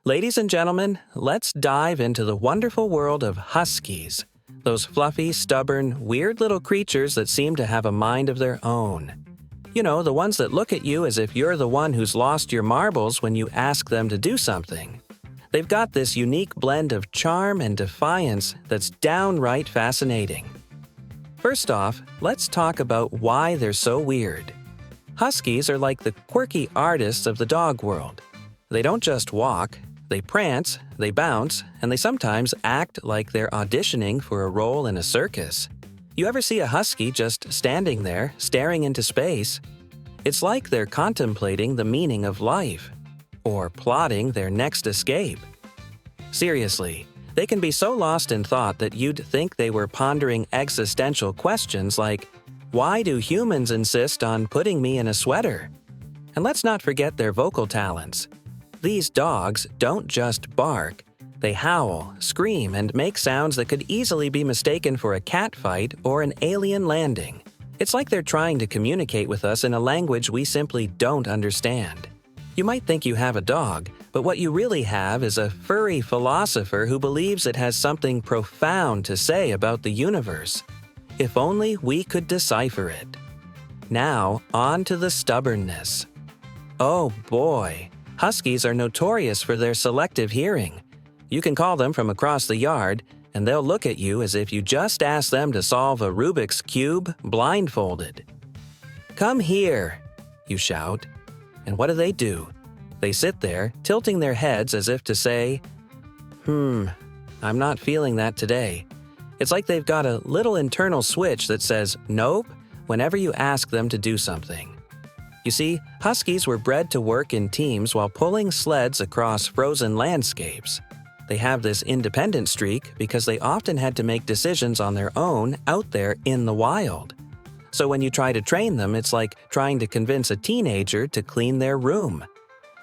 Ladies and gentlemen, let's dive into the wonderful world of Huskies. Those fluffy, stubborn, weird little creatures that seem to have a mind of their own. You know, the ones that look at you as if you're the one who's lost your marbles when you ask them to do something. They've got this unique blend of charm and defiance that's downright fascinating. First off, let's talk about why they're so weird. Huskies are like the quirky artists of the dog world. They don't just walk, they prance, they bounce, and they sometimes act like they're auditioning for a role in a circus. You ever see a husky just standing there, staring into space? It's like they're contemplating the meaning of life, or plotting their next escape. Seriously, they can be so lost in thought that you'd think they were pondering existential questions like, why do humans insist on putting me in a sweater? And let's not forget their vocal talents. These dogs don't just bark. They howl, scream, and make sounds that could easily be mistaken for a cat fight or an alien landing. It's like they're trying to communicate with us in a language we simply don't understand. You might think you have a dog, but what you really have is a furry philosopher who believes it has something profound to say about the universe. If only we could decipher it. Now, on to the stubbornness. Oh boy, Huskies are notorious for their selective hearing. You can call them from across the yard, and they'll look at you as if you just asked them to solve a Rubik's Cube blindfolded. "Come here," you shout. And what do? They sit there, tilting their heads as if to say, I'm not feeling that today. It's like they've got a little internal switch that says nope whenever you ask them to do something. You see, Huskies were bred to work in teams while pulling sleds across frozen landscapes. They have this independent streak because they often had to make decisions on their own out there in the wild. So when you try to train them, it's like trying to convince a teenager to clean their room.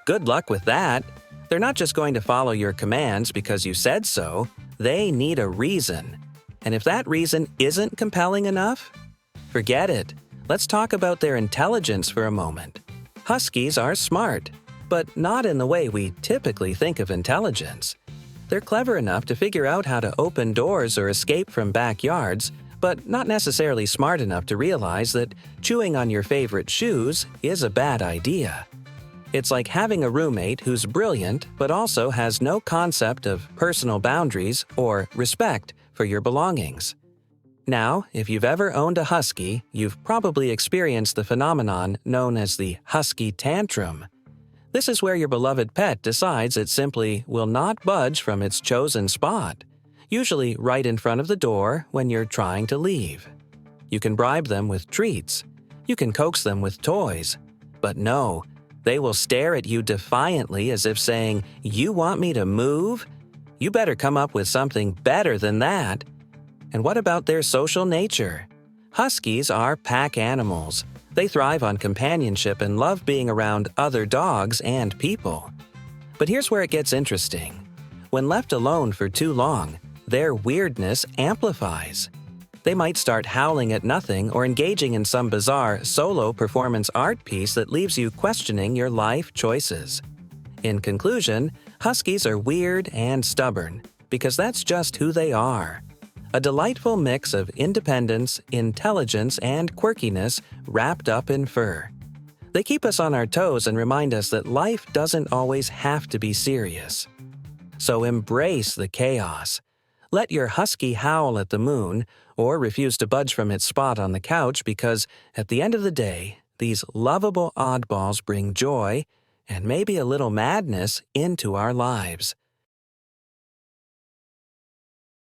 Good luck with that. They're not just going to follow your commands because you said so. They need a reason. And if that reason isn't compelling enough, forget it. Let's talk about their intelligence for a moment. Huskies are smart, but not in the way we typically think of intelligence. They're clever enough to figure out how to open doors or escape from backyards, but not necessarily smart enough to realize that chewing on your favorite shoes is a bad idea. It's like having a roommate who's brilliant but also has no concept of personal boundaries or respect for your belongings. Now, if you've ever owned a husky, you've probably experienced the phenomenon known as the husky tantrum. This is where your beloved pet decides it simply will not budge from its chosen spot, usually right in front of the door when you're trying to leave. You can bribe them with treats. You can coax them with toys. But no, they will stare at you defiantly as if saying, "You want me to move? You better come up with something better than that." And what about their social nature? Huskies are pack animals. They thrive on companionship and love being around other dogs and people. But here's where it gets interesting. When left alone for too long, their weirdness amplifies. They might start howling at nothing or engaging in some bizarre solo performance art piece that leaves you questioning your life choices. In conclusion, Huskies are weird and stubborn because that's just who they are. A delightful mix of independence, intelligence, and quirkiness wrapped up in fur. They keep us on our toes and remind us that life doesn't always have to be serious. So embrace the chaos. Let your husky howl at the moon or refuse to budge from its spot on the couch because, at the end of the day, these lovable oddballs bring joy and maybe a little madness into our lives.